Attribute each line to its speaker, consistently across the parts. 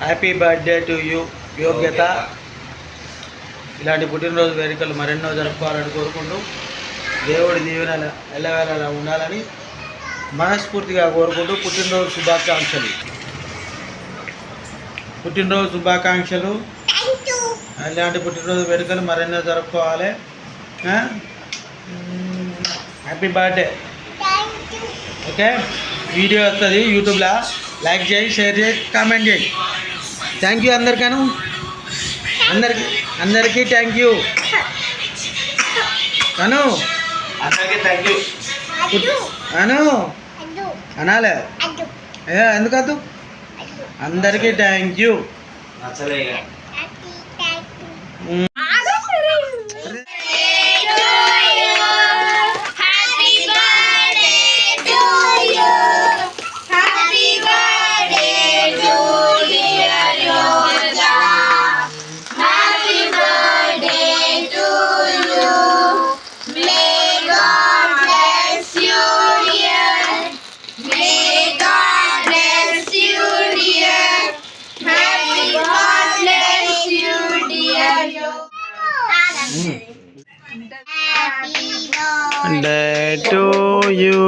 Speaker 1: Happy birthday to you యోగ్యత. ఇలాంటి పుట్టినరోజు వేడుకలు మరెన్నో జరుపుకోవాలని కోరుకుంటూ దేవుడి దీవెనలు ఎల్లవేళలా ఉండాలని మనస్ఫూర్తిగా కోరుకుంటూ పుట్టినరోజు శుభాకాంక్షలు. ఇలాంటి పుట్టినరోజు వేడుకలు మరెన్నో జరుపుకోవాలి. Happy birthday. ఓకే, వీడియో వస్తుంది యూట్యూబ్లో. లైక్ చేయి, షేర్ చేయి, కామెంట్ చేయి. థ్యాంక్ యూ అందరికీ థ్యాంక్ యూ అను అను అనాలే ఎందుకద్దు. అందరికీ thank you. Day to you.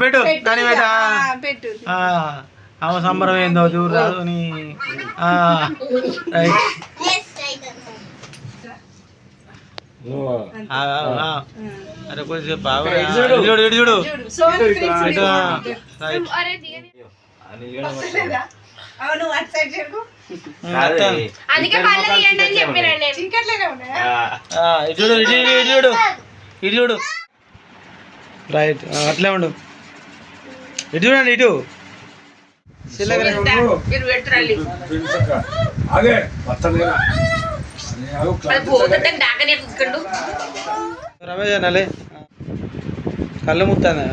Speaker 1: పెట్టు కానీ పెట్టు అవ సంబరం ఏందో దూరు రాదు నీ. అరే కొంచెం బాగా చూడు చూడు ఇటు చూడు. రైట్, అట్లే ఉండు. ఇటు చూడండి, ఇటు రమేష్ అనాలే. కళ్ళు ముత్తాను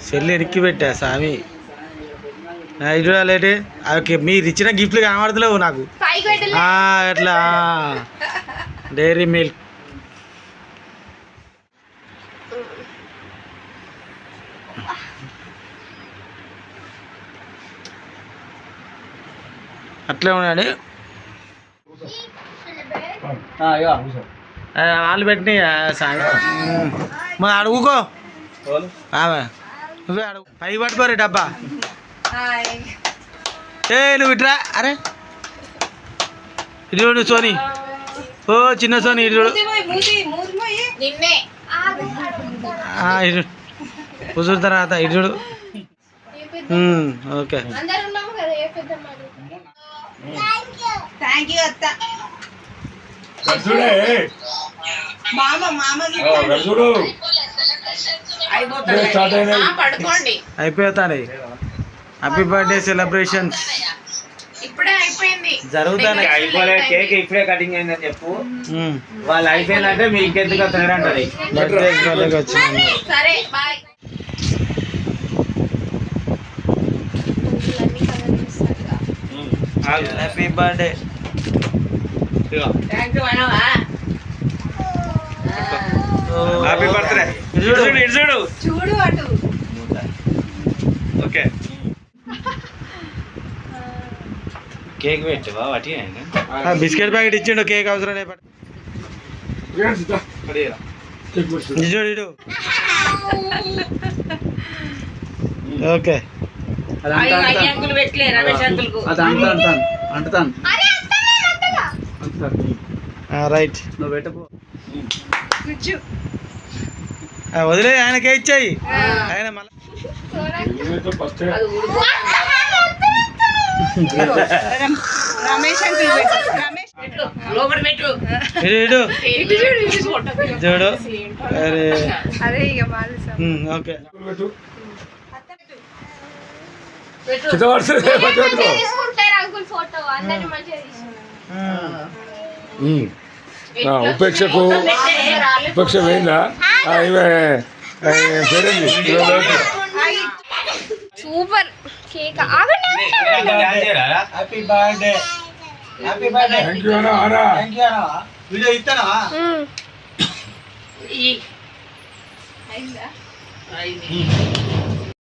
Speaker 1: సెల్లు ఎక్కి పెట్టా స్వామి. ఇటు చూడాలి. మీరు ఇచ్చిన గిఫ్ట్లు కనబడతలేవు నాకు. ఎట్లా డైరీ మిల్క్. అట్లే ఉన్నాడు. వాళ్ళు పెట్టిన అడుగుకో, నువ్వే అడుగు. పైకి పట్టుకోరే డబ్బా. నువ్వు ఇట్రా. అరే ఇటు చూడు సోని. ఓ చిన్న సోని ఇటు చూడు. ఇటు కూర్చున్న తర్వాత ఇటు చూడు. ఓకే, అయిపోతాయి. హ్యాపీ బర్త్డే సెలబ్రేషన్స్ జరుగుతాయి.
Speaker 2: కేక్ ఇప్పుడే కటింగ్ అయిందని చెప్పు. వాళ్ళు అయిపోయిందంటే మీ ఇంకెందుకు వస్తాడు అంటారు.
Speaker 1: Happy birthday.
Speaker 2: Happy birthday. చూడు చూడు అటు. ఓకే, కేక్ పెట్టవా వాటి.
Speaker 1: బిస్కెట్ ప్యాకెట్ ఇచ్చిండు, కేక్ అవసరం లేదు. Okay, right. నువ్వు పెట్టపో, వదిలే. ఆయనకే ఇచ్చాయి. ఆయన మళ్ళీ చూడు. అరే ఓకే,
Speaker 3: ఉపేక్ష పోయిందా?
Speaker 4: సూపర్. కేక్ ఆగండి
Speaker 1: happy birthday happy birthday
Speaker 3: thank you అన్నా అన్నా
Speaker 1: థ్యాంక్ యూ అన్న వీడియో ఇస్తానా
Speaker 4: ఉమ్.